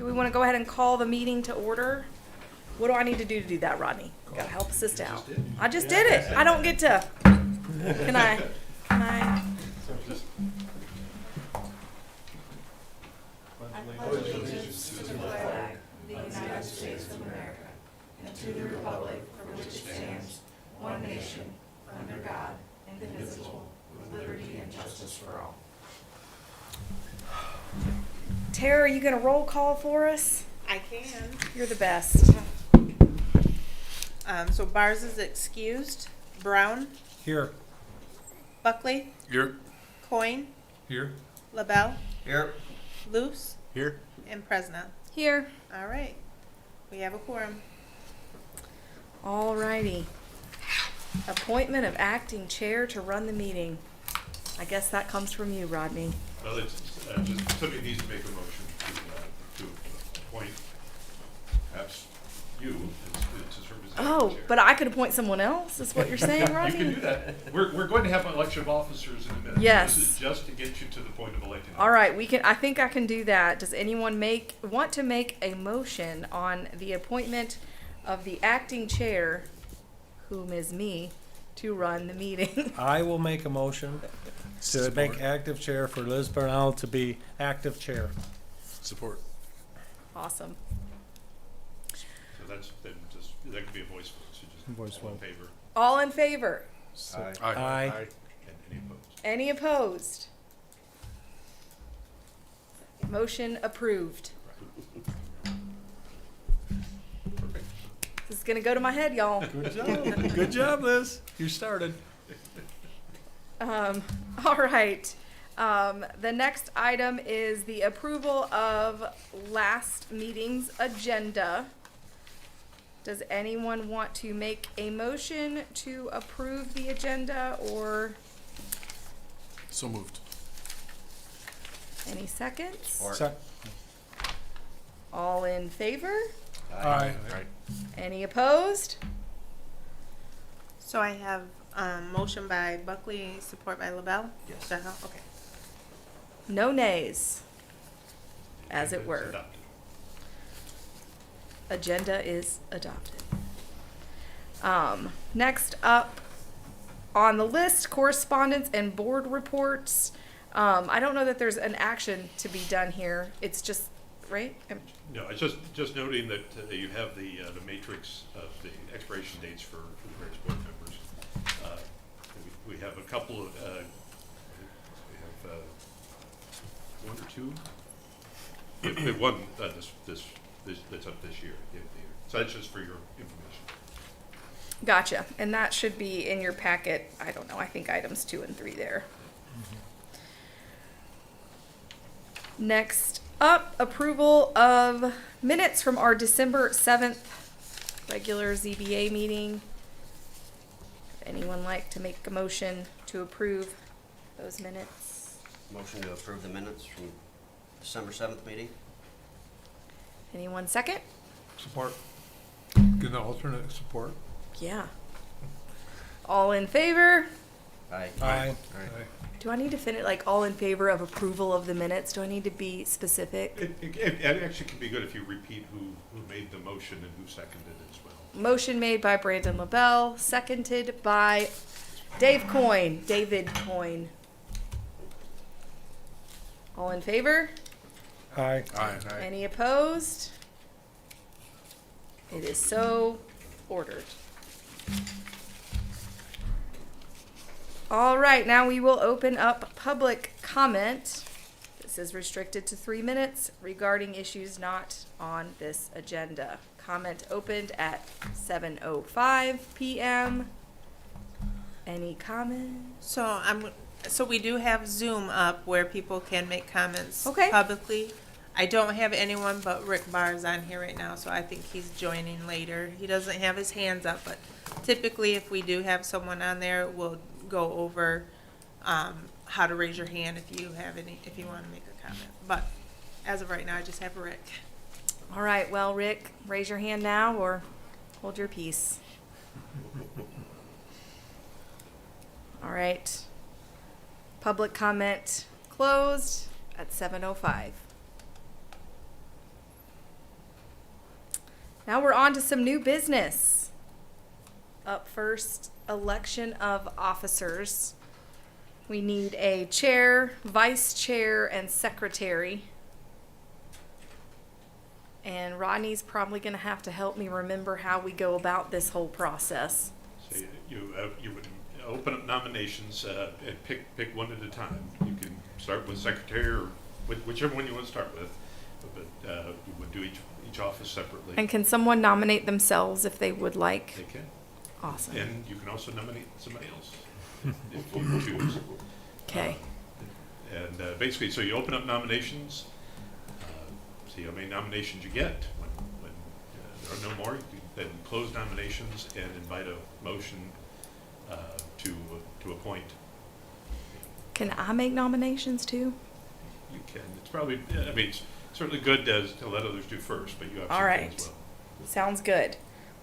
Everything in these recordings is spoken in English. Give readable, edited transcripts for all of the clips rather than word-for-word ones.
Do we want to go ahead and call the meeting to order? What do I need to do that, Rodney? Gotta help assist out. I just did it. I don't get to. Can I? pledge allegiance to the flag of the United States of America and to the republic for which it stands, one nation, under God, indivisible, with liberty and justice for all. Tara, are you gonna roll call for us? I can. You're the best. So Bars is excused. Brown, Here. Buckley, Here. Coyne, Here. LaBelle, Here. Luce, Here. and Presna. Here. All right. We have a quorum. Alrighty. Appointment of acting chair to run the meeting. I guess that comes from you, Rodney. Well, it's just somebody needs to make a motion to appoint perhaps you to serve as acting Oh, chair. but I could appoint someone else, is what you're saying, You Rodney? can do that. We're going to have an election of officers in a minute. Yes. This is just to get you to the point of electing. All right, I think I can do that. Does anyone want to make a motion on the appointment of the acting chair, whom is me, to run the meeting? I will make a motion to make active chair for Liz Bernal to be active chair. Support. Awesome. So that could be a voice vote. So just Voice all in vote. favor All in favor? Aye. and any opposed. Any opposed? Motion approved. Perfect. This is gonna go to my head, y'all. Good job. Good job, Liz. You started. All right. The next item is the approval of last meeting's agenda. Does anyone want to make a motion to approve the agenda, or So moved. any seconds? Se- All in favor? Aye. Any opposed? So I have motion by Buckley, support by LaBelle. Yes. Okay. No nays, as it It's were. adopted. Agenda is adopted. Next up on the list, correspondence and board reports. I don't know that there's an action to be done here. It's just, right? No, it's just noting that you have the matrix of the expiration dates for the various board members. We have a couple of, we have one or two. We have one that's up this year. So that's just for your information. Gotcha. And that should be in your packet. I don't know. I think items 2 and 3 there. Next up, approval of minutes from our December 7th regular ZBA meeting. If anyone like to make a motion to approve those minutes? Motion to approve the minutes from December 7th meeting. Anyone second? Support. Give the alternate support. Yeah. All in favor? Aye. Aye. Do I need to finish like all in favor of approval of the minutes? Do I need to be specific? It actually can be good if you repeat who made the motion and who seconded it as well. Motion made by Brandon LaBelle, seconded by David Coyne. All in favor? Aye. Aye. Any opposed? It is so ordered. All right, now we will open up public comment. This is restricted to 3 minutes regarding issues not on this agenda. Comment opened at 7:05 p.m. Any comments? So we do have Zoom up where people can make comments Okay. publicly. I don't have anyone but Rick Bars on here right now, so I think he's joining later. He doesn't have his hands up, but typically if we do have someone on there, we'll go over how to raise your hand if you want to make a comment. But as of right now, I just have Rick. All right, well, Rick, raise your hand now or hold your peace. All right. Public comment closed at 7:05. Now we're on to some new business. Up first, election of officers. We need a chair, vice chair, and secretary. And Rodney's probably gonna have to help me remember how we go about this whole process. So you would open up nominations and pick one at a time. You can start with secretary or whichever one you want to start with, but you would do each office separately. And can someone nominate themselves if they would They like? can. Awesome. And you can also nominate somebody else if you choose. Okay. And basically, so you open up nominations, see how many nominations you get. When there are no more, you can then close nominations and invite a motion to appoint. Can I make nominations too? You can. It's probably, I mean, it's certainly good to let others do first, but you have All some right. as well. Sounds good.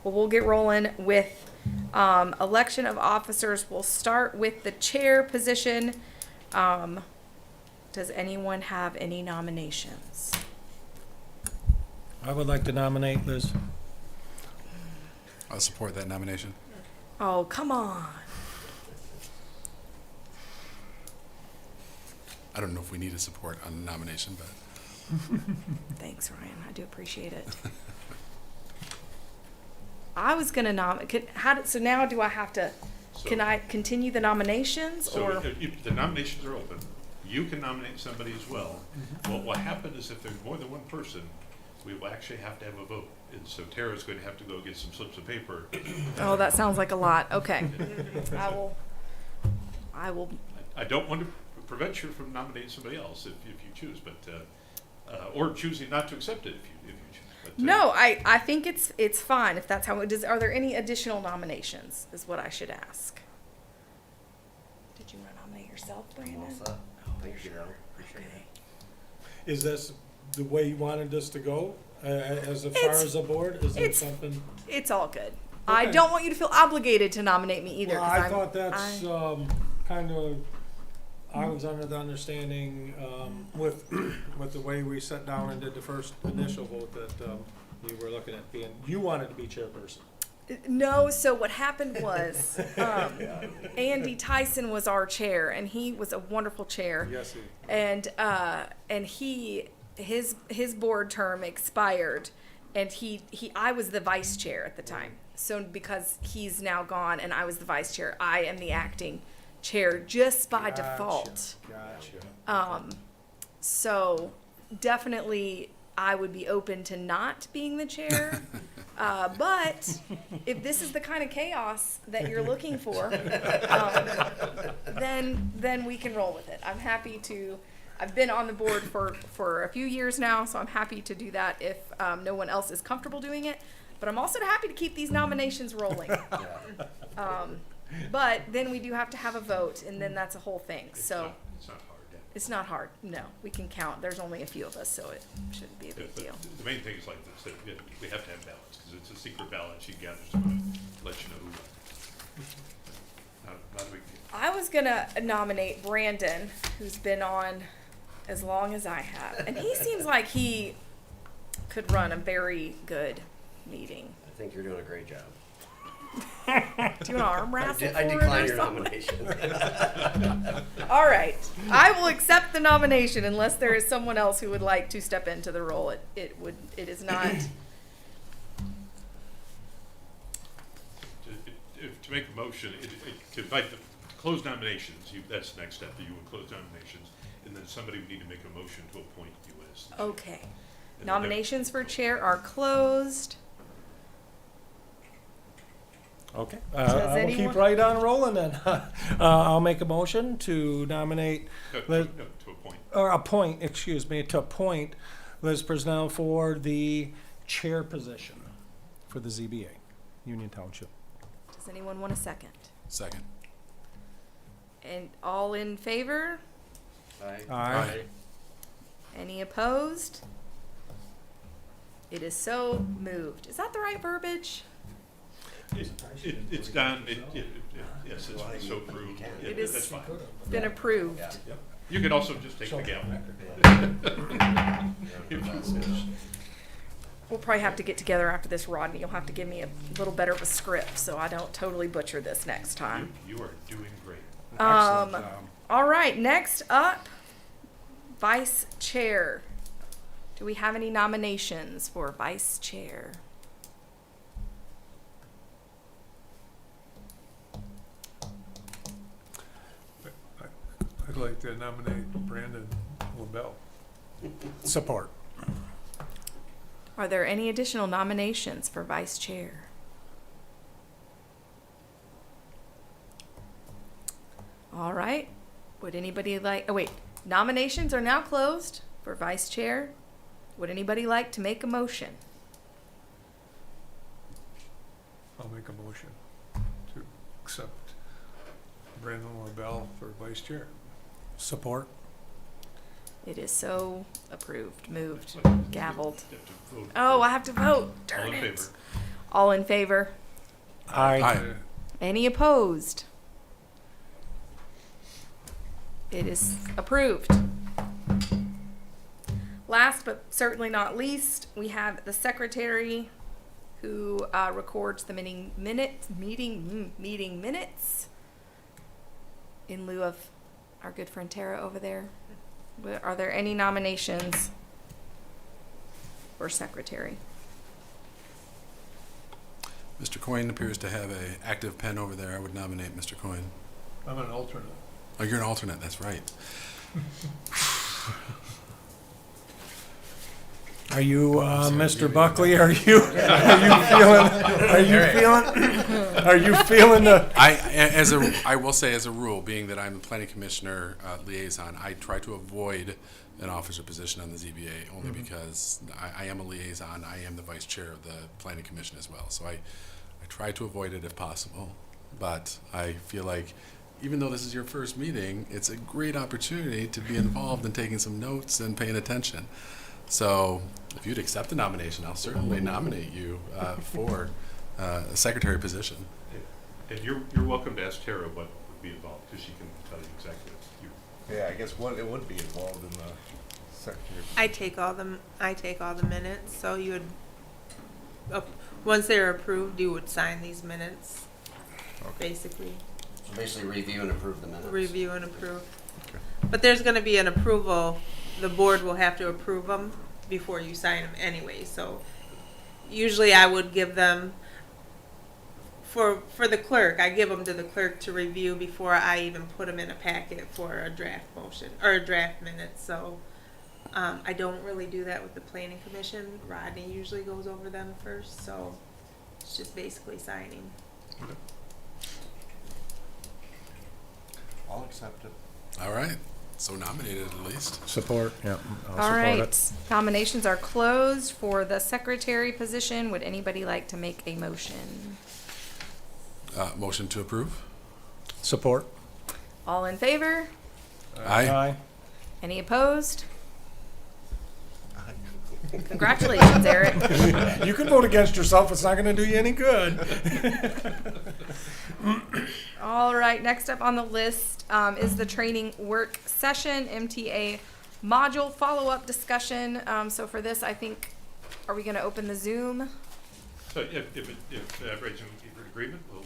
Well, we'll get rolling with election of officers. We'll start with the chair position. Does anyone have any nominations? I would like to nominate Liz. I'll support that nomination. Oh, come on. I don't know if we need a support on the nomination, but Thanks, Ryan. I do appreciate it. I was gonna so now do I have to, So- can I continue the nominations So or? the nominations are open. You can nominate somebody as well. What will happen is if there's more than one person, we will actually have to have a vote. And so Tara's going to have to go get some slips of paper. Oh, that sounds like a lot. Okay. I will, I don't want to prevent you from nominating somebody else if you choose, but, or choosing not to accept it if you choose. But, no, I think it's fine if that's how it is. Are there any additional nominations is what I should ask. Did you want to nominate yourself, Brandon? Thank you, though. Appreciate Okay. it. Is this the way you wanted this to go, as far It's- as a board? Is it it's- something? It's all good. I Okay. don't want you to feel obligated to nominate me either. Well, 'cause I thought that's I- kind of, I was under the understanding, with the way we sat down and did the first initial vote that, you were looking at being, you wanted to be chairperson. No, so what happened was Andy Tyson was our chair, and he was a wonderful chair. Yes, he. And his board term expired, and I was the vice chair at the time. So because he's now gone and I was the vice chair, I am the acting chair just by default. Gotcha. So definitely I would be open to not being the chair. But if this is the kind of chaos that you're looking for, then we can roll with it. I'm happy to. I've been on the board for a few years now, so I'm happy to do that if no one else is comfortable doing it. But I'm also happy to keep these nominations rolling. But then we do have to have a vote, and then that's a whole thing. So It's not hard. Yeah. it's not hard. No, we can count. There's only a few of us, so it shouldn't be a big But deal. the main thing is like this, that we have to have ballots, because it's a secret ballot. She gathers them, let you know who won. Not a big deal. I was gonna nominate Brandon, who's been on as long as I have, and he seems like he could run a very good meeting. I think you're doing a great job. Do you want to arm wrestle I for it decline or your something? nomination. All right, I will accept the nomination unless there is someone else who would like to step into the role. It is not. To make a motion, to invite the close nominations, that's the next step. You would close nominations, and then somebody would need to make a motion to appoint you as. the chair. Okay. And then Nominations for chair are closed. Okay. Does I will anyone- keep right on rolling then. I'll make a motion to nominate, No, to appoint. or appoint, excuse me, to appoint Liz Presnell for the chair position for the ZBA, Union Township. Does anyone want a second? Second. And all in favor? Aye. Any opposed? It is so moved. Is that the right verbiage? It's done. Yes, it's so approved. Yeah, It is- that's fine. Been approved. Yep. You could also just take the gavel. we'll probably have to get together after this, Rodney. You'll have to give me a little better of a script so I don't totally butcher this next time. You are doing great. Excellent job. All right, next up, Vice Chair. Do we have any nominations for Vice Chair? I'd like to nominate Brandon LaBelle. Support. Are there any additional nominations for Vice Chair? All right. Would anybody like, oh wait, nominations are now closed for Vice Chair. Would anybody like to make a motion? I'll make a motion to accept Brandon LaBelle for vice chair. Support. It is so approved, moved, gavelled. You have to vote. Oh, I have to vote. All Darn in it. favor? All in favor? Aye. Any opposed? It is approved. Last but certainly not least, we have the secretary who records the meeting minutes in lieu of our good friend Tara over there. Are there any nominations for secretary? Mr. Coyne appears to have a active pen over there. I would nominate Mr. Coyne. I'm an alternate. Oh, you're an alternate, that's right. Are you, Mr. Buckley, are you feeling the, I will say as a rule, being that I'm the planning commissioner liaison, I try to avoid an officer position on the ZBA only because I am a liaison. I am the vice chair of the planning commission as well. So I try to avoid it if possible. But I feel like even though this is your first meeting, it's a great opportunity to be involved in taking some notes and paying attention. So if you'd accept the nomination, I'll certainly nominate you for a secretary position. And you're welcome to ask Tara what would be involved, because she can tell you exactly what you. Yeah, I guess it would be involved in the secretary. I take all the minutes, so you would, once they're approved, you would sign these minutes, basically. So basically review and approve the minutes. Review and approve. But there's gonna be an approval, the board will have to approve them before you sign them anyway, so usually I would give them, for the clerk, I give them to the clerk to review before I even put them in a packet for a draft motion, or a draft minute, so I don't really do that with the planning commission. Rodney usually goes over them first, so it's just basically signing. I'll accept it. All right. So nominated at least. support, yeah, I'll All support right, it. nominations are closed for the secretary position. Would anybody like to make a motion? Motion to approve? Support. All in favor? Aye. Any opposed? Congratulations, Eric. You can vote against yourself, it's not gonna do you any good. All right, next up on the list is the training work session, MTA module follow-up discussion. So for this, I think, are we gonna open the Zoom? So if everybody's in agreement, we'll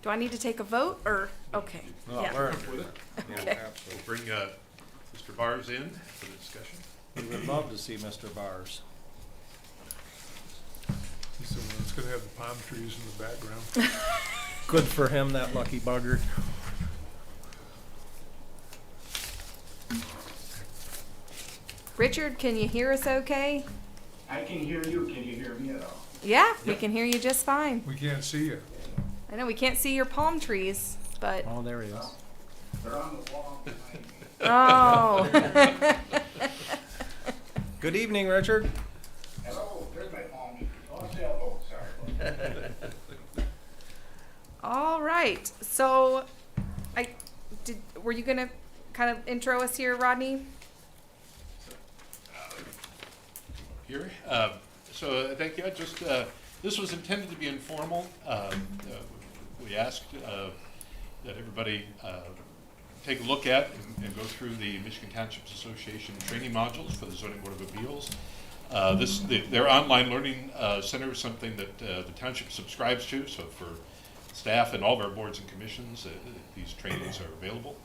Do I need to take a vote or, okay, yeah. we're- with it. Okay. We'll bring Mr. Bars in for the discussion. We would love to see Mr. Bars. He's the one that's gonna have the palm trees in the background. Good for him, that lucky bugger. Richard, can you hear us okay? I can hear you. Can you hear me at all? Yeah, we can hear you just fine. We can't see you. I know we can't see your palm trees, but, Oh, there he is. They're on the wall behind me. oh. Good evening, Richard. Hello, there's my palm tree. Oh, hello, sorry. All right, so were you gonna kind of intro us here, Rodney? Here. So thank you. This was intended to be informal. We asked that everybody take a look at and go through the Michigan Township Association training modules for the Zoning Board of Appeals. Their online learning center is something that the township subscribes to, so for staff and all of our boards and commissions, these trainings are available.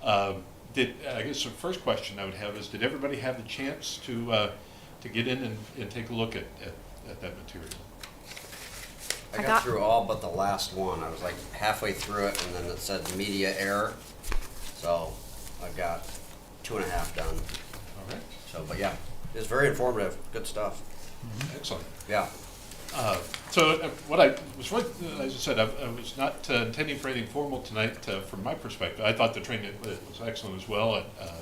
I guess the first question I would have is, did everybody have the chance to get in and take a look at that material? I got through all but the last one. I was like halfway through it, and then it said media error. So I've got 2.5 done. All right. So, but yeah, it's very informative. Good stuff. Excellent. Yeah. What I was, as I said, I was not intending for anything formal tonight from my perspective. I thought the training was excellent as well. I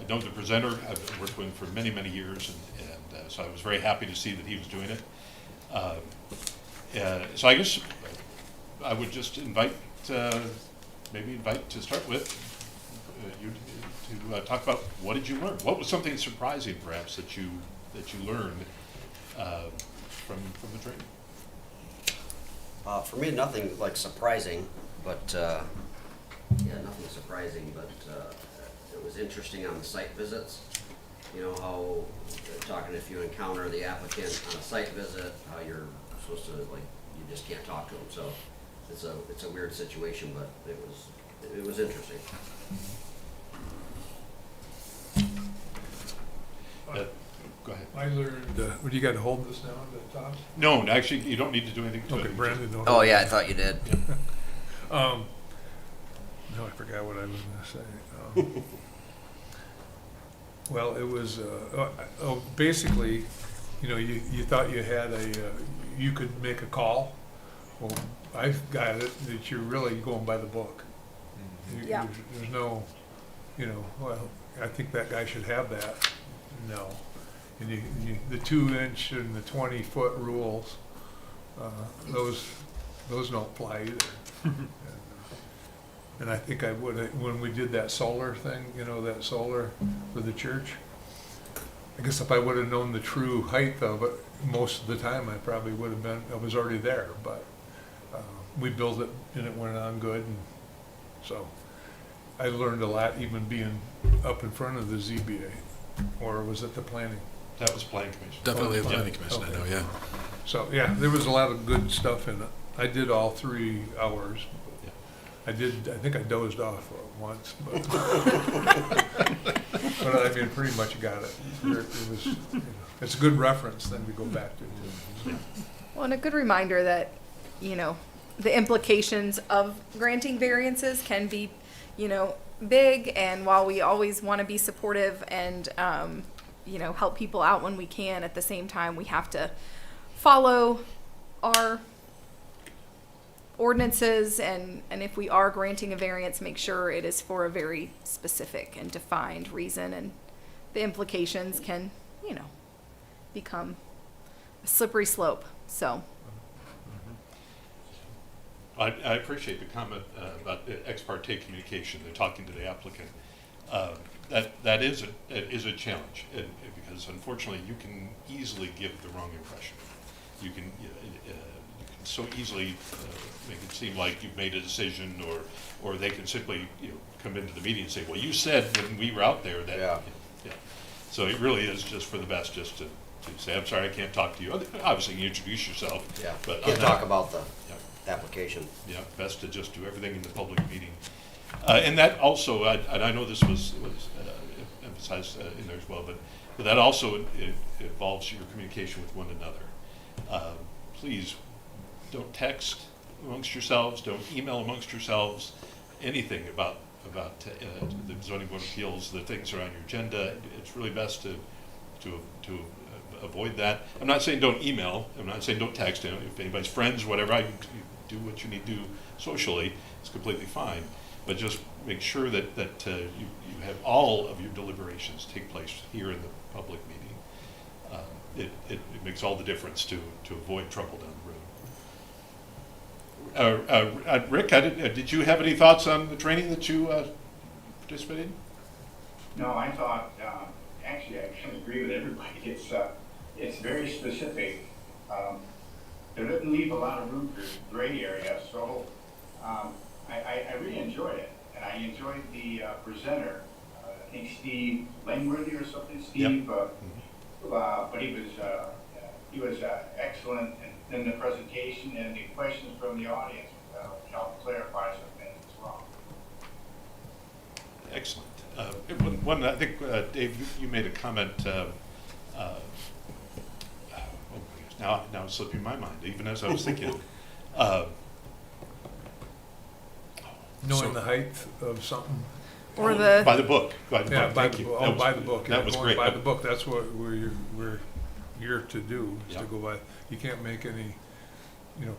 know the presenter. I've worked with him for many, many years, and so I was very happy to see that he was doing it. So I guess I would just invite to start with you to talk about what did you learn? What was something surprising, perhaps, that you learned from the training? For me, nothing like surprising, but nothing surprising. But it was interesting on the site visits. You know how talking if you encounter the applicant on a site visit, how you're supposed to you just can't talk to them. So it's a weird situation, but it was interesting. Go ahead. I learned, would you got to hold this now at the top? No, actually, you don't need to do anything to Okay, it. Brandon. don't- Oh yeah, I thought you did. No, I forgot what I was gonna say. Well, it was, basically, you know, you thought you had you could make a call. Well, I've got it, that you're really going by the book. Yeah. There's no, well, I think that guy should have that. No. And the 2-inch and the 20-foot rules, those don't fly either. And I think I would, when we did that solar thing, that solar for the church, I guess if I would have known the true height of it, most of the time I probably would have been, I was already there, but we built it and it went on good. And so I learned a lot even being up in front of the ZBA, or was it the planning? That was planning commission. Definitely the Oh, planning commission, I know, yeah. So, yeah, there was a lot of good stuff in it. I did all 3 hours. Yeah. I think I dozed off once, but, but I mean, pretty much got it. It was, it's a good reference then to go back to, too. Well, and a good reminder that, the implications of granting variances can be, big. And while we always want to be supportive and, help people out when we can, at the same time, we have to follow our ordinances, and if we are granting a variance, make sure it is for a very specific and defined reason, and the implications can, become a slippery slope. So I appreciate the comment about the ex parte communication, the talking to the applicant. That is a challenge, because unfortunately you can easily give the wrong impression. You can so easily make it seem like you've made a decision, or they can simply come into the meeting and say, well, you said when we were out there that. Yeah. So it really is just for the best, just to say, I'm sorry, I can't talk to you. Obviously, you introduce yourself. Yeah. But Can't talk about the Yeah. application. Yeah, best to just do everything in the public meeting. And that also, and I know this was emphasized in there as well, but that also involves your communication with one another. Please don't text amongst yourselves, don't email amongst yourselves, anything about the zoning board of appeals, the things that are on your agenda. It's really best to avoid that. I'm not saying don't email. I'm not saying don't text. If anybody's friends, whatever, you do what you need to do socially. It's completely fine. But just make sure that you have all of your deliberations take place here in the public meeting. It makes all the difference to avoid trouble down the road. Rick, did you have any thoughts on the training that you participated in? No, I thought, actually, I kind of agree with everybody. It's very specific. It doesn't leave a lot of room for gray area, so I really enjoyed it. And I enjoyed the presenter, I think Steve Langworthy or something. Steve, but he was excellent in the presentation, and the questions from the audience helped clarify some things as well. Excellent. I think, Dave, you made a comment, oh my gosh, now it's slipping my mind, even as I was thinking. Knowing So- the height of something. Or By the book, Yeah, by thank the, you. oh, That was- by the book. That yeah, was going great. By the book, that's what we're here to do, is to Yeah. go by. You can't make any,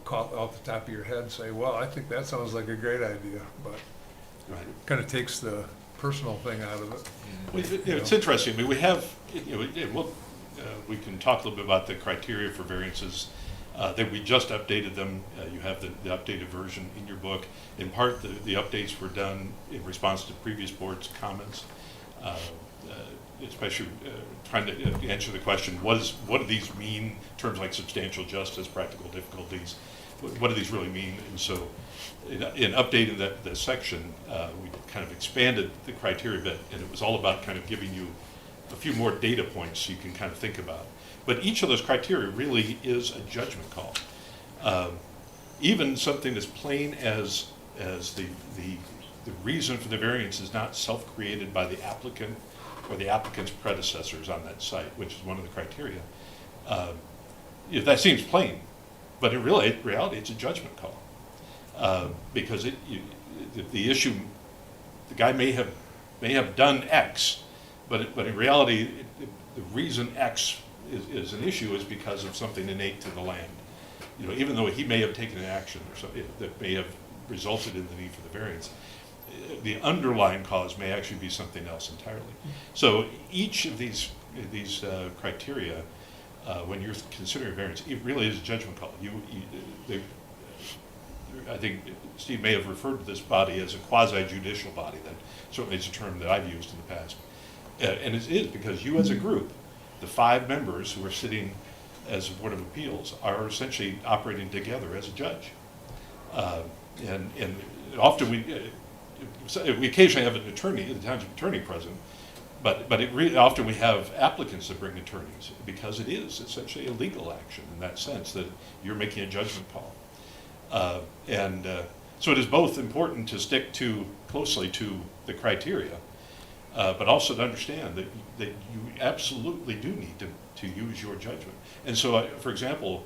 call off the top of your head and say, well, I think that sounds like a great idea, but Right. kind of takes the personal thing out of it. Well, it's interesting. I mean, we have, we can talk a little bit about the criteria for variances. That we just updated them. You have the updated version in your book. In part, the updates were done in response to previous board's comments, especially trying to answer the question, what do these mean? Terms like substantial justice, practical difficulties, what do these really mean? And so in updating that section, we kind of expanded the criteria a bit, and it was all about kind of giving you a few more data points you can kind of think about. But each of those criteria really is a judgment call. Even something as plain as the reason for the variance is not self-created by the applicant or the applicant's predecessors on that site, which is one of the criteria. That seems plain, but in reality, it's a judgment call. Because the issue, the guy may have done X, but in reality, the reason X is an issue is because of something innate to the land. Even though he may have taken an action or something that may have resulted in the need for the variance, the underlying cause may actually be something else entirely. So each of these criteria, when you're considering variance, it really is a judgment call. I think Steve may have referred to this body as a quasi-judicial body. That certainly is a term that I've used in the past. And it is because you as a group, the 5 members who are sitting as a Board of Appeals, are essentially operating together as a judge. And often we occasionally have an attorney, the township attorney present, but often we have applicants that bring attorneys because it is essentially a legal action in that sense that you're making a judgment call. So it is both important to stick closely to the criteria, but also to understand that you absolutely do need to use your judgment. And so, for example,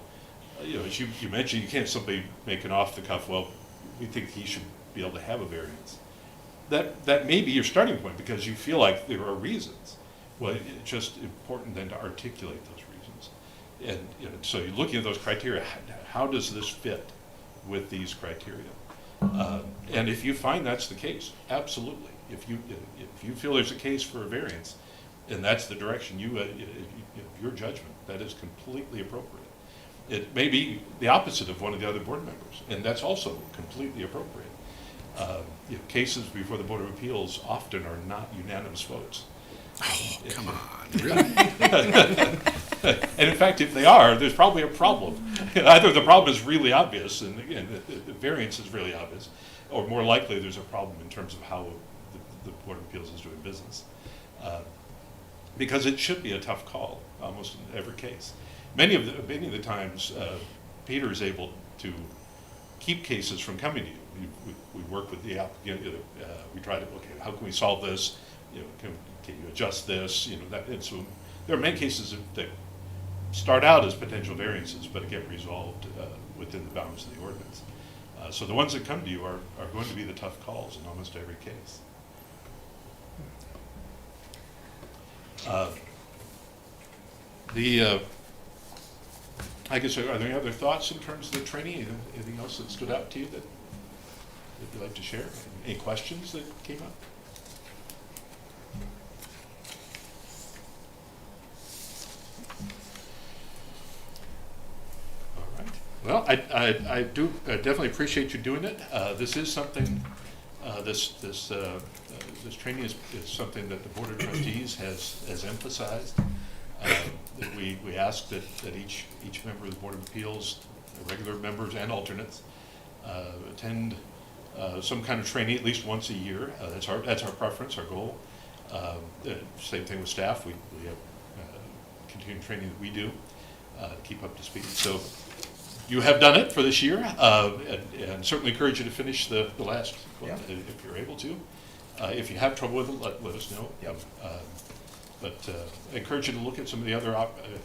as you mentioned, you can't simply make an off-the-cuff, well, we think he should be able to have a variance. That may be your starting point because you feel like there are reasons. Well, it's just important then to articulate those reasons. And so you're looking at those criteria, how does this fit with these criteria? And if you find that's the case, absolutely. If you feel there's a case for a variance, and that's the direction your judgment, that is completely appropriate. It may be the opposite of one of the other board members, and that's also completely appropriate. Cases before the Board of Appeals often are not unanimous votes. Oh, come on, really? And in fact, if they are, there's probably a problem. Either the problem is really obvious, and the variance is really obvious, or more likely there's a problem in terms of how the Board of Appeals is doing business. Because it should be a tough call, almost in every case. Many of the times, Peter is able to keep cases from coming to you. We work with the applicant. We try to, okay, how can we solve this? Can you adjust this? And so there are many cases that start out as potential variances, but get resolved within the bounds of the ordinance. So the ones that come to you are going to be the tough calls in almost every case. I guess, are there any other thoughts in terms of the training? Anything else that stood out to you that you'd like to share? Any questions that came up? All right. Well, I do definitely appreciate you doing it. This is something, this training is something that the Board of Trustees has emphasized. That we ask that each member of the Board of Appeals, regular members and alternates, attend some kind of training at least once a year. That's our preference, our goal. Same thing with staff. We have continuing training that we do, to keep up to speed. So you have done it for this year, and certainly encourage you to finish the last one if you're able to. If you have trouble with it, let us know. Yep. But I encourage you to look at some of the other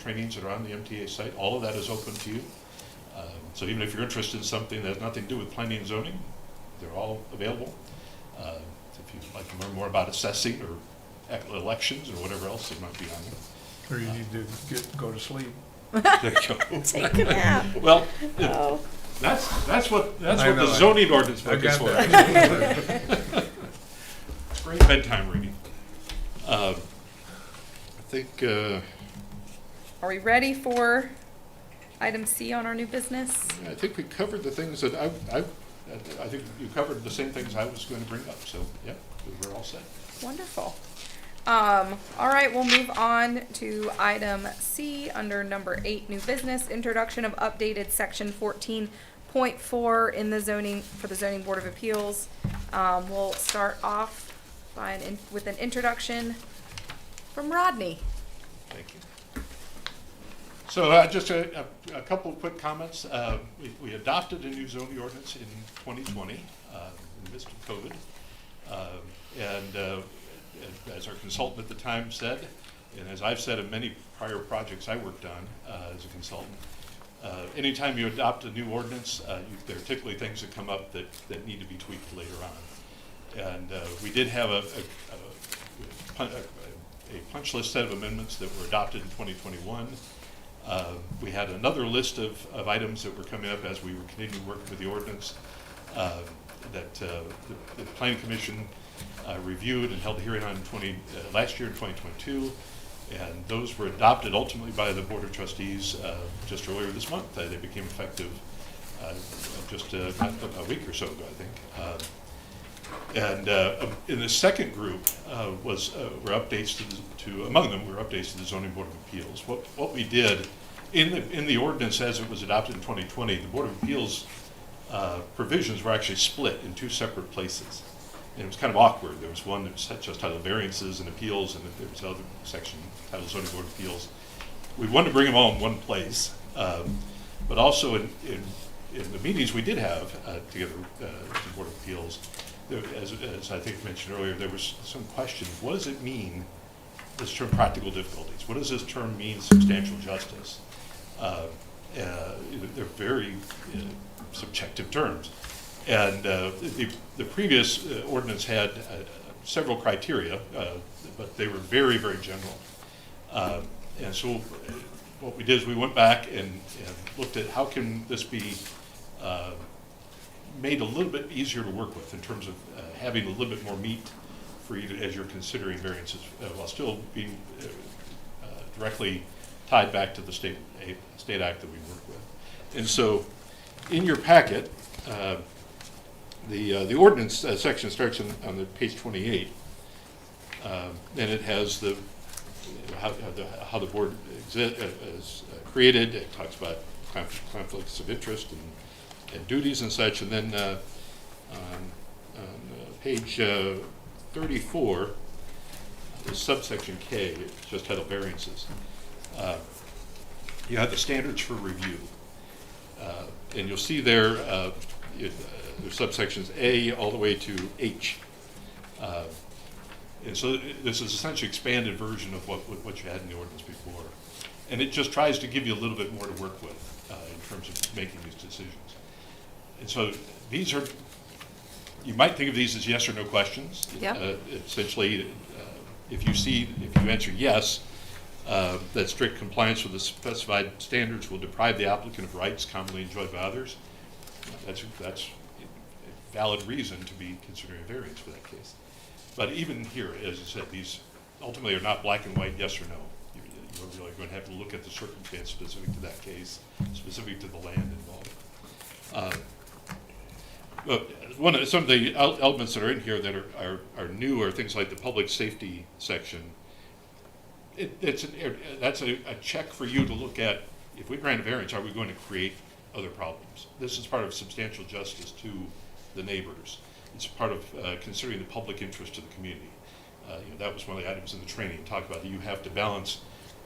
trainings that are on the MTA site. All of that is open to you. So even if you're interested in something that has nothing to do with planning and zoning, they're all available. If you'd like to learn more about assessing or elections or whatever else that might be on there. Or you need to go to sleep. There you go. Take a nap. Well, Oh. that's what I know, the zoning ordinance I book is got for. that. It's great bedtime reading. I think, Are we ready for item C on our new business? I think we covered the things that I think you covered the same things I was going to bring up, so, yeah, we're all set. Wonderful. All right, we'll move on to item C under number 8, new business, introduction of updated section 14.4 in the zoning, for the zoning board of appeals. We'll start off with an introduction from Rodney. Thank you. So just a couple of quick comments. We adopted a new zoning ordinance in 2020 in the midst of COVID. And as our consultant at the time said, and as I've said in many prior projects I worked on as a consultant, anytime you adopt a new ordinance, there are typically things that come up that need to be tweaked later on. And we did have a punch list set of amendments that were adopted in 2021. We had another list of items that were coming up as we were continuing working with the ordinance that the Planning Commission reviewed and held a hearing on last year in 2022, and those were adopted ultimately by the Board of Trustees just earlier this month. They became effective just a week or so ago, I think. And in the second group were updates among them were updates to the Zoning Board of Appeals. What we did in the ordinance as it was adopted in 2020, the Board of Appeals provisions were actually split in 2 separate places. And it was kind of awkward. There was one that was just titled Variances and Appeals, and there was another section titled Zoning Board of Appeals. We wanted to bring them all in one place, but also in the meetings we did have together with the Board of Appeals, as I think mentioned earlier, there was some question: what does it mean, this term practical difficulties? What does this term mean, substantial justice? They're very subjective terms. And the previous ordinance had several criteria, but they were very, very general. And so what we did is we went back and looked at how can this be made a little bit easier to work with in terms of having a little bit more meat for you as you're considering variances, while still being directly tied back to the state act that we work with. And so in your packet, the ordinance section starts on the page 28, and it has how the board is created. It talks about conflicts of interest and duties and such, and then on page 34, the subsection K, it's just titled Variances. You have the standards for review, and you'll see there. There's subsections A all the way to H. And so this is essentially expanded version of what you had in the ordinance before. And it just tries to give you a little bit more to work with in terms of making these decisions. And so these are, you might think of these as yes or no questions. Yep. Essentially, if you answer yes, that strict compliance with the specified standards will deprive the applicant of rights commonly enjoyed by others. That's a valid reason to be considering a variance for that case. But even here, as I said, these ultimately are not black and white, yes or no. You're really going to have to look at the circumstance specific to that case, specific to the land involved. But some of the elements that are in here that are new are things like the public safety section. That's a check for you to look at. If we grant a variance, are we going to create other problems? This is part of substantial justice to the neighbors. It's part of considering the public interest to the community. That was one of the items in the training. Talk about that you have to balance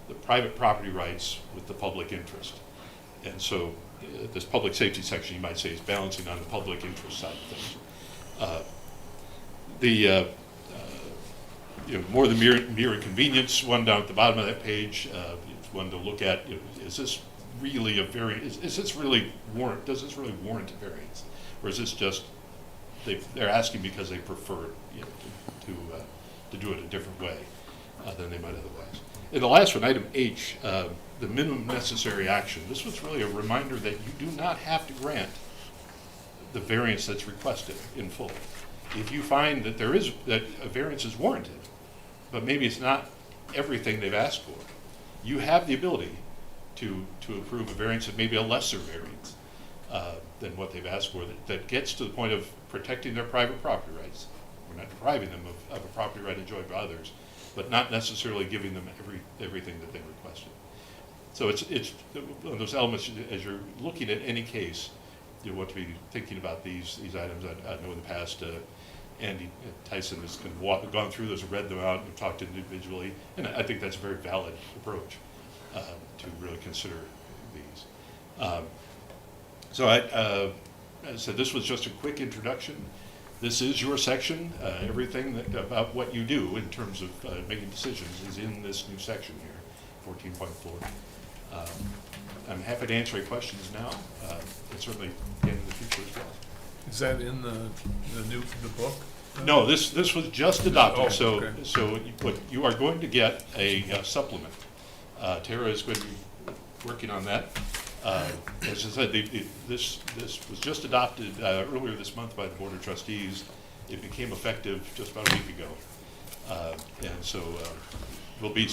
the private property rights with the public interest. And so this public safety section, you might say, is balancing on the public interest side of things. More than mere inconvenience, one down at the bottom of that page, it's one to look at, is this really a variance? Is this really does this really warrant a variance? Or is this just, they're asking because they prefer to do it a different way than they might otherwise. And the last one, item H, the minimum necessary action. This was really a reminder that you do not have to grant the variance that's requested in full. If you find that that a variance is warranted, but maybe it's not everything they've asked for, you have the ability to approve a variance that may be a lesser variance than what they've asked for, that gets to the point of protecting their private property rights. We're not depriving them of a property right enjoyed by others, but not necessarily giving them everything that they requested. So it's one of those elements, as you're looking at any case, you want to be thinking about these items. I know in the past, Andy Tyson has kind of gone through those, read them out, and talked individually, and I think that's a very valid approach to really consider these. So as I said, this was just a quick introduction. This is your section. Everything about what you do in terms of making decisions is in this new section here, 14.4. I'm happy to answer any questions now, and certainly again in the future as well. Is that in the book? No, this was just adopted. Oh, okay. So you are going to get a supplement. Tara is going to be working on that. As I said, this was just adopted earlier this month by the Board of Trustees. It became effective just about a week ago, and so we'll be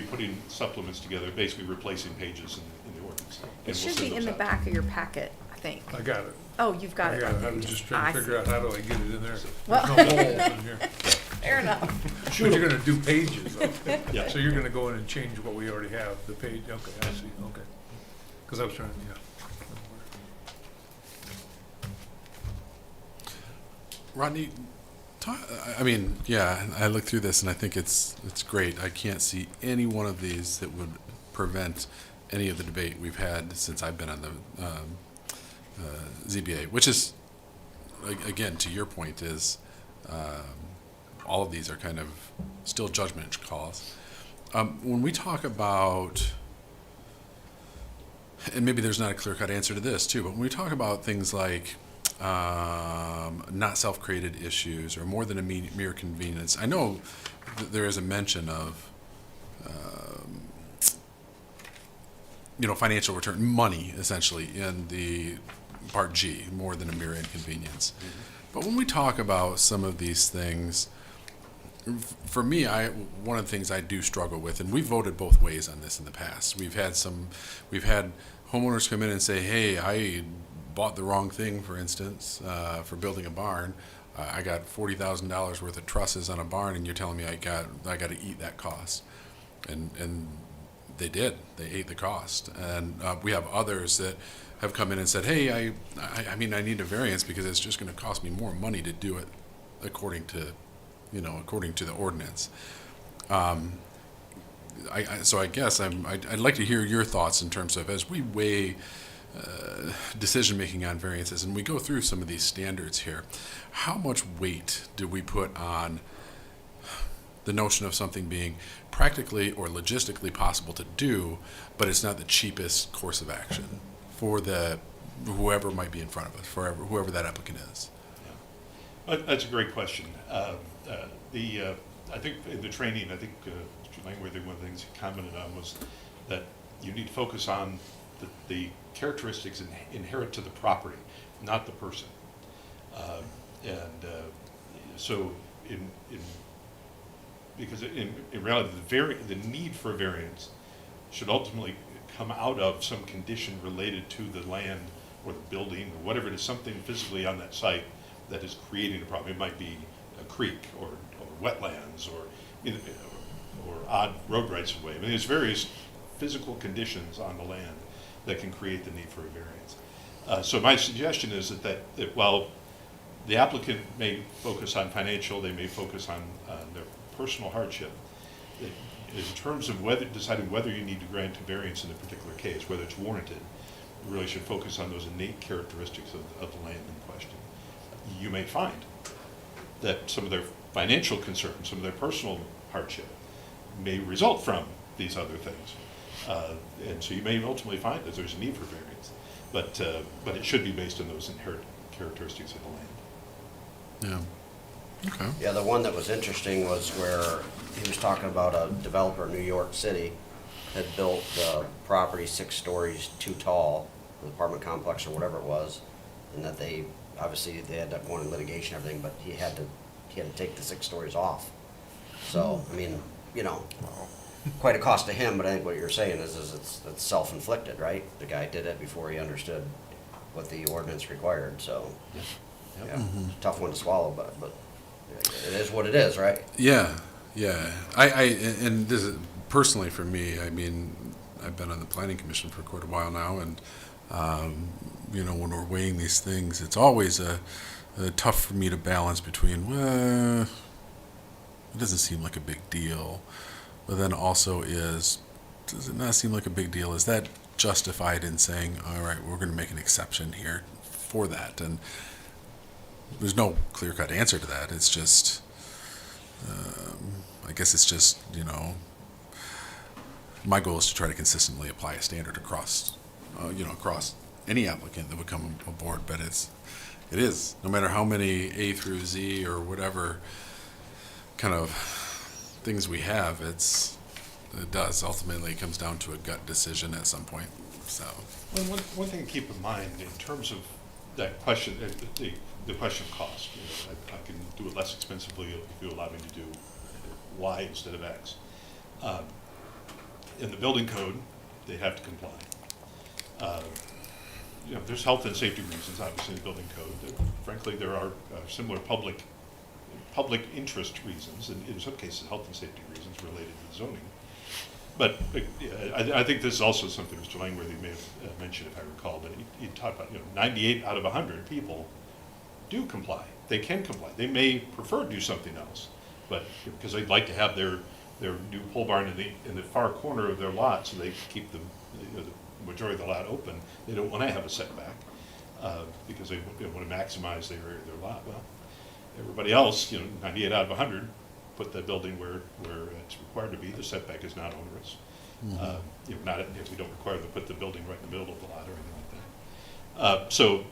putting supplements together, basically replacing pages in the ordinance. And It we'll should send be in those the out. back of your packet, I think. I got it. Oh, you've got it. I was just trying to figure out how do I get it in there. Well- There's no holes in here. Fair enough. But you're gonna do pages, though. Yeah. So you're gonna go in and change what we already have, the page, okay, I see, okay. Because I was trying, yeah. Rodney, I looked through this and I think it's great. I can't see any one of these that would prevent any of the debate we've had since I've been on the ZBA, which is, again, to your point, is all of these are kind of still judgment calls. When we talk about, and maybe there's not a clear-cut answer to this too, but when we talk about things like not self-created issues or more than a mere convenience, I know there is a mention of financial return, money essentially in the Part G, more than a mere inconvenience. Mm-hmm. But when we talk about some of these things, for me, one of the things I do struggle with, and we've voted both ways on this in the past. We've had homeowners come in and say, "Hey, I bought the wrong thing," for instance, for building a barn. I got $40,000 worth of trusses on a barn, and you're telling me I got to eat that cost, and they did. They ate the cost, and we have others that have come in and said, "Hey, I need a variance because it's just going to cost me more money to do it according to the ordinance." So I guess I'd like to hear your thoughts in terms of, as we weigh decision making on variances and we go through some of these standards here, how much weight do we put on the notion of something being practically or logistically possible to do, but it's not the cheapest course of action for whoever might be in front of us, for whoever that applicant is? Yeah. That's a great question. I think in the training, Mr. Langworthy, one of the things he commented on was that you need to focus on the characteristics inherent to the property, not the person. So because in reality, the need for a variance should ultimately come out of some condition related to the land or the building or whatever it is, something physically on that site that is creating a problem. It might be a creek or wetlands or odd road rights of way. There's various physical conditions on the land that can create the need for a variance. So my suggestion is that while the applicant may focus on financial, they may focus on their personal hardship, is in terms of deciding whether you need to grant a variance in a particular case, whether it's warranted, you really should focus on those innate characteristics of the land in question. You may find that some of their financial concerns, some of their personal hardship may result from these other things. And so you may ultimately find that there's a need for variance, but it should be based on those inherent characteristics of the land. Yeah. Okay. Yeah, the one that was interesting was where he was talking about a developer in New York City had built the property 6 stories too tall, the apartment complex or whatever it was, and that they, obviously, they ended up going in litigation and everything, but he had to take the 6 stories off. So, I mean, you know, quite a cost to him, but I think what you're saying is it's self-inflicted, right? The guy did it before he understood what the ordinance required, so, yeah, tough one to swallow, but it is what it is, right? Yeah, yeah. And this is personally for me. I mean, I've been on the planning commission for quite a while now, and you know, when we're weighing these things, it's always a tough for me to balance between, well, it doesn't seem like a big deal, but then also does it not seem like a big deal? Is that justified in saying, all right, we're going to make an exception here for that? And there's no clear-cut answer to that. It's just, I guess it's just, you know, my goal is to try to consistently apply a standard across, across any applicant that would come aboard. But it is, no matter how many A through Z or whatever kind of things we have, it does ultimately comes down to a gut decision at some point. So, Well, one thing to keep in mind in terms of that question, the question of cost. You know, I can do it less expensively if you allow me to do Y instead of X. In the building code, they have to comply. You know, there's health and safety reasons, obviously, in the building code. Frankly, there are similar public interest reasons, and in some cases, health and safety reasons related to zoning. But I think this is also something Mr. Langworthy may have mentioned, if I recall, but he talked about, 98 out of 100 people do comply. They can comply. They may prefer to do something else, but because they'd like to have their new pole barn in the far corner of their lot, so they keep the majority of the lot open. They don't want to have a setback because they want to maximize their lot. Well, everybody else, 98 out of 100, put the building where it's required to be. The setback is not onerous. If we don't require them to put the building right in the middle of the lot or anything like that. So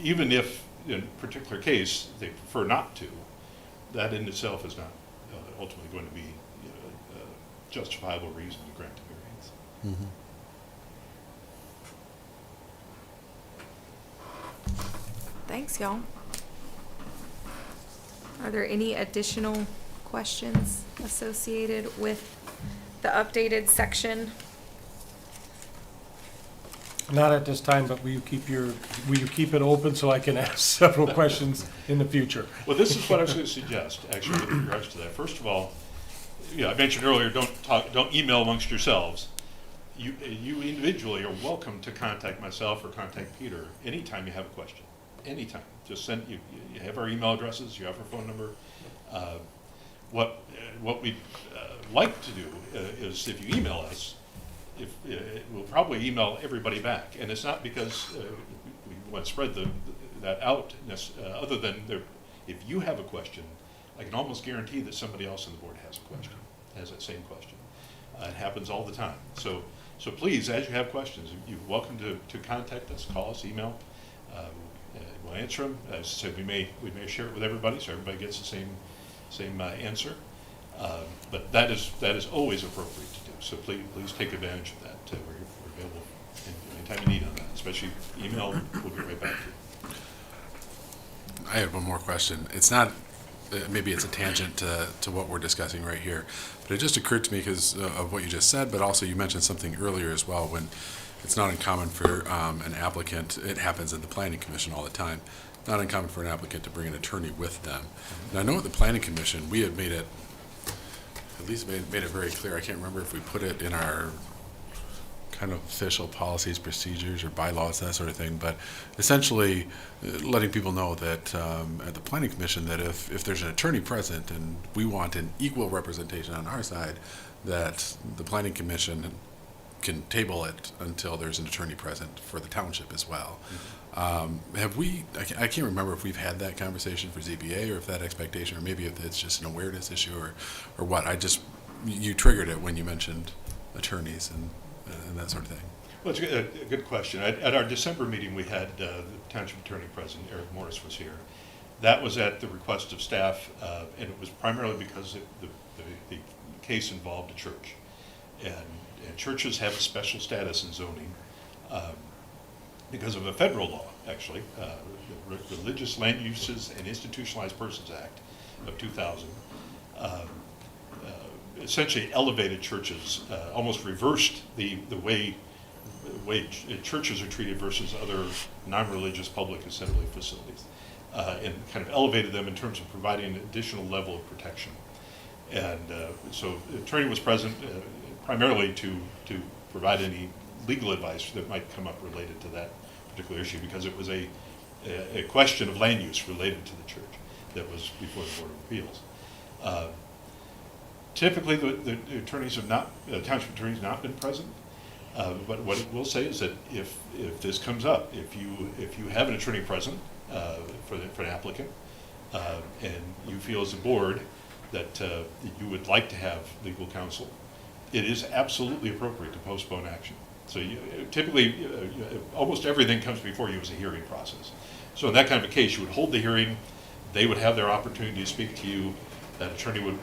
even if in a particular case they prefer not to, that in itself is not ultimately going to be a justifiable reason to grant a variance. Thanks, y'all. Are there any additional questions associated with the updated section? Not at this time, but will you keep it open so I can ask several questions in the future? Well, this is what I was going to suggest, actually, with regards to that. First of all, I mentioned earlier, don't email amongst yourselves. You individually are welcome to contact myself or contact Peter anytime you have a question. Anytime. Just send, you have our email addresses, you have our phone number. What we'd like to do is if you email us, we'll probably email everybody back. And it's not because we want to spread that out, other than if you have a question, I can almost guarantee that somebody else on the board has a question, has that same question. It happens all the time. So please, as you have questions, you're welcome to contact us, call us, email. We'll answer them. As I said, we may share it with everybody, so everybody gets the same answer. But that is always appropriate to do. So please take advantage of that. We're available anytime you need on that, especially email. We'll get right back to you. I had one more question. It's not, maybe it's a tangent to what we're discussing right here, but it just occurred to me because of what you just said, but also you mentioned something earlier as well, when it's not uncommon for an applicant, it happens in the planning commission all the time, not uncommon for an applicant to bring an attorney with them. And I know at the planning commission, we had made it, at least made it very clear, I can't remember if we put it in our kind of official policies, procedures, or bylaws, that sort of thing. But essentially, letting people know that at the Planning Commission, that if there's an attorney present and we want an equal representation on our side, that the Planning Commission can table it until there's an attorney present for the township as well. Have we, I can't remember if we've had that conversation for ZBA or if that expectation, or maybe if it's just an awareness issue or what. You triggered it when you mentioned attorneys and that sort of thing. Well, it's a good question. At our December meeting, we had the Township Attorney present, Eric Morris was here. That was at the request of staff, and it was primarily because the case involved a church. And churches have a special status in zoning because of a federal law, actually, the Religious Land Uses and Institutionalized Persons Act of 2000. Essentially elevated churches, almost reversed the way churches are treated versus other non-religious public assembly facilities, and kind of elevated them in terms of providing an additional level of protection. And so the attorney was present primarily to provide any legal advice that might come up related to that particular issue, because it was a question of land use related to the church that was before the Board of Appeals. Typically, the attorneys have not, township attorneys have not been present. But what it will say is that if this comes up, if you have an attorney present for an applicant, and you feel as a board that you would like to have legal counsel, it is absolutely appropriate to postpone action. So typically, almost everything comes before you as a hearing process. So in that kind of a case, you would hold the hearing, they would have their opportunity to speak to you, that attorney would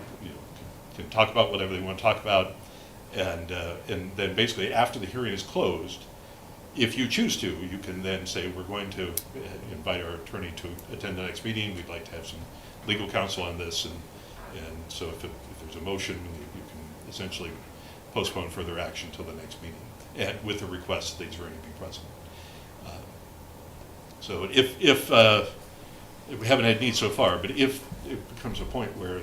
can talk about whatever they want to talk about, and then basically after the hearing is closed, if you choose to, you can then say, we're going to invite our attorney to attend the next meeting, we'd like to have some legal counsel on this, and so if there's a motion, you can essentially postpone further action till the next meeting, and with the request that the attorney be present. So if we haven't had need so far, but if it becomes a point where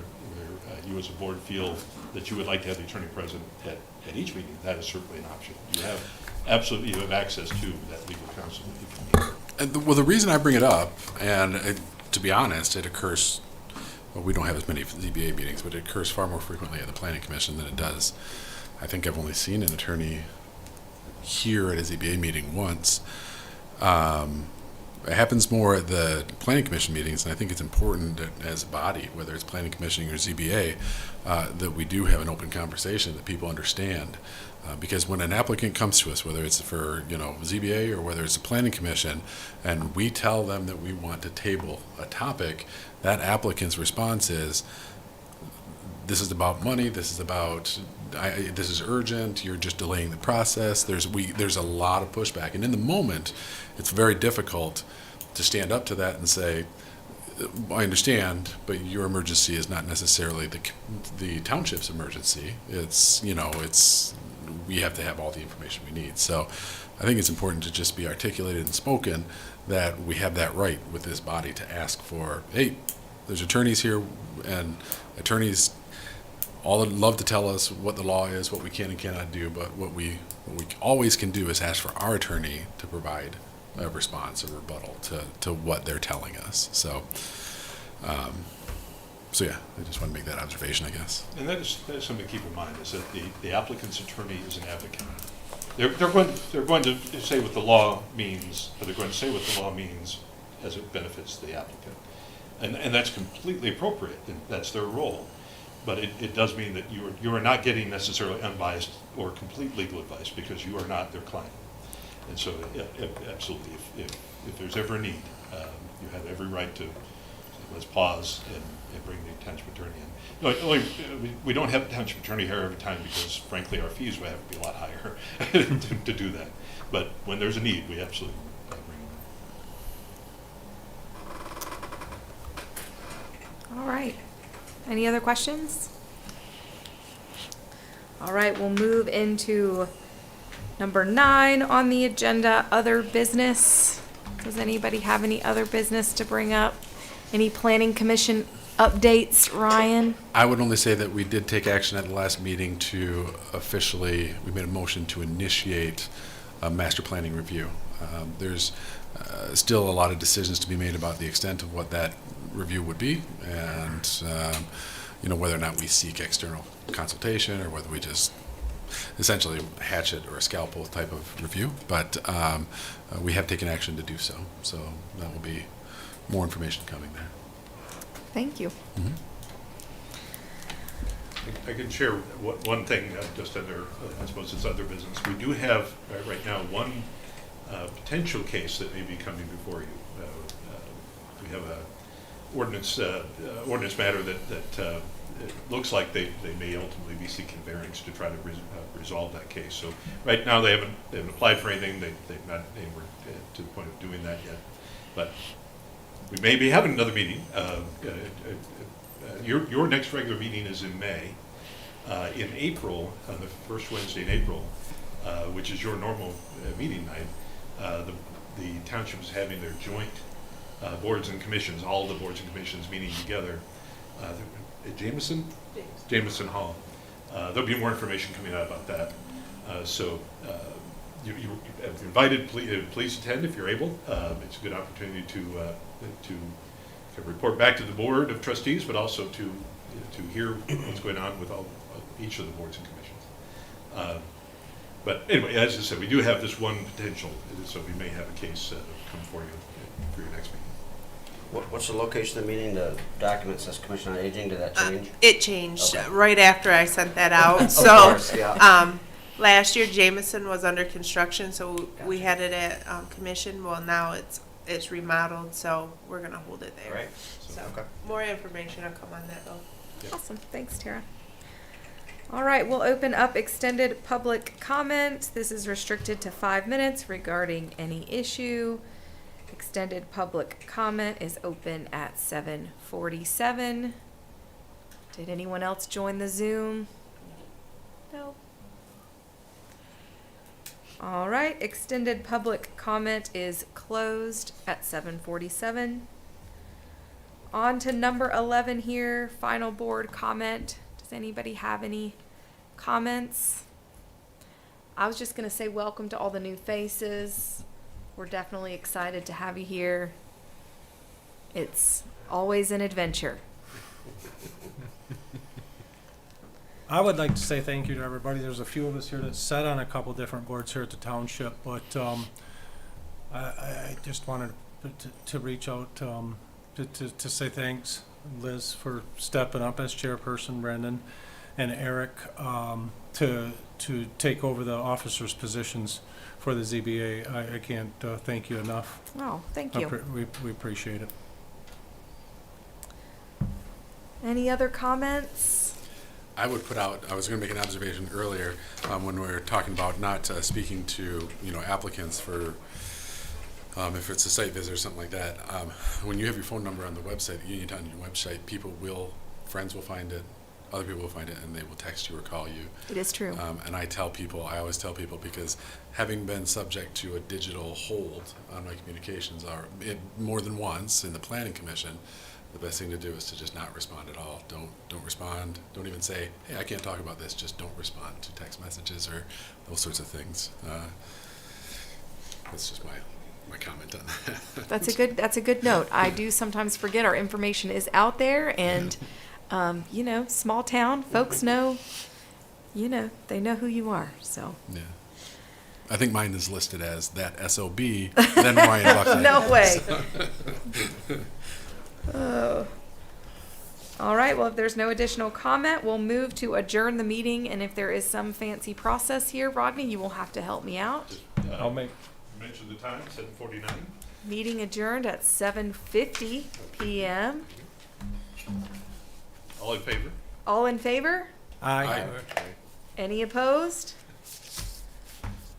you as a board feel that you would like to have the attorney present at each meeting, that is certainly an option. You have access to that legal counsel if you need. And well, the reason I bring it up, and to be honest, it occurs, well, we don't have as many ZBA meetings, but it occurs far more frequently at the Planning Commission than it does. I think I've only seen an attorney here at a ZBA meeting once. It happens more at the Planning Commission meetings, and I think it's important that as a body, whether it's Planning Commission or ZBA, that we do have an open conversation that people understand. Because when an applicant comes to us, whether it's for ZBA or whether it's a Planning Commission, and we tell them that we want to table a topic, that applicant's response is, this is about money, this is about, this is urgent, you're just delaying the process. There's a lot of pushback, and in the moment, it's very difficult to stand up to that and say, I understand, but your emergency is not necessarily the township's emergency. It's we have to have all the information we need. So I think it's important to just be articulated and spoken that we have that right with this body to ask for, hey, there's attorneys here, and attorneys all love to tell us what the law is, what we can and cannot do, but what we always can do is ask for our attorney to provide a response, a rebuttal to what they're telling us. So yeah, I just want to make that observation, I guess. And that is something to keep in mind, is that the applicant's attorney is an advocate. They're going to say what the law means, but they're going to say what the law means as it benefits the applicant. And that's completely appropriate, and that's their role. But it does mean that you are not getting necessarily unbiased or complete legal advice, because you are not their client. And so, absolutely, if there's ever a need, you have every right to let's pause and bring the township attorney in. No, we don't have the township attorney here every time because, frankly, our fees would have to be a lot higher to do that. But when there's a need, we absolutely bring them in. All right. Any other questions? All right, we'll move into number 9 on the agenda, other business. Does anybody have any other business to bring up? Any planning commission updates, Ryan? I would only say that we did take action at the last meeting to we made a motion to initiate a master planning review. There's still a lot of decisions to be made about the extent of what that review would be, and whether or not we seek external consultation or whether we just essentially hatchet or a scalpel type of review. But we have taken action to do so. So that will be more information coming there. Thank you. I can share one thing just under, I suppose it's other business. We do have right now one potential case that may be coming before you. We have a ordinance matter that it looks like they may ultimately be seeking variance to try to resolve that case. So right now they haven't applied for anything. They've not anywhere to the point of doing that yet. But we may be having another meeting. Your next regular meeting is in May. In April, on the first Wednesday in April, which is your normal meeting night, the township is having their joint boards and commissions, all the boards and commissions meeting together at Jameson Hall. There'll be more information coming out about that. So you're invited. Please attend if you're able. It's a good opportunity to report back to the board of trustees, but also to hear what's going on with each of the boards and commissions. But anyway, as I said, we do have this one potential, so we may have a case come for you for your next meeting. What's the location of the meeting? The document says Commission on Aging. Did that change? It changed Okay. right after I sent that out. Of So, course, yeah. last year Jameson was under construction, so we had it at Commission. Well, now it's remodeled, so we're gonna hold it there. Right. So Okay. more information will come on that though. Awesome. Thanks, Tara. All right, we'll open up extended public comment. This is restricted to 5 minutes regarding any issue. Extended public comment is open at 7:47. Did anyone else join the Zoom? No. All right, extended public comment is closed at 7:47. On to number 11 here, final board comment. Does anybody have any comments? I was just gonna say welcome to all the new faces. We're definitely excited to have you here. It's always an adventure. I would like to say thank you to everybody. There's a few of us here that sat on a couple different boards here at the township, but I just wanted to reach out to say thanks, Liz, for stepping up as chairperson, Brendan, and Eric to take over the officers' positions for the ZBA. I can't thank you enough. Oh, thank you. We appreciate it. Any other comments? I would put out, I was going to make an observation earlier when we were talking about not speaking to, applicants for, if it's a site visit or something like that. When you have your phone number on the website, Uniontown website, friends will find it, other people will find it, and they will text you or call you. It is true. And I always tell people, because having been subject to a digital hold on my communications more than once in the planning commission, the best thing to do is to just not respond at all. Don't respond. Don't even say, hey, I can't talk about this. Just don't respond to text messages or those sorts of things. That's just my comment on that. That's a good note. I do sometimes forget our information is out there, and small town folks know, they know who you are. So Yeah. I think mine is listed as that SOB, then Ryan Buckley. no way. Oh. All right, well, if there's no additional comment, we'll move to adjourn the meeting, and if there is some fancy process here, Rodney, you will have to help me out. I'll make, Mention the time, 7:49. Meeting adjourned at 7:50 p.m. All in favor? All in favor? Aye. Any opposed?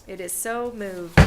It is so moved.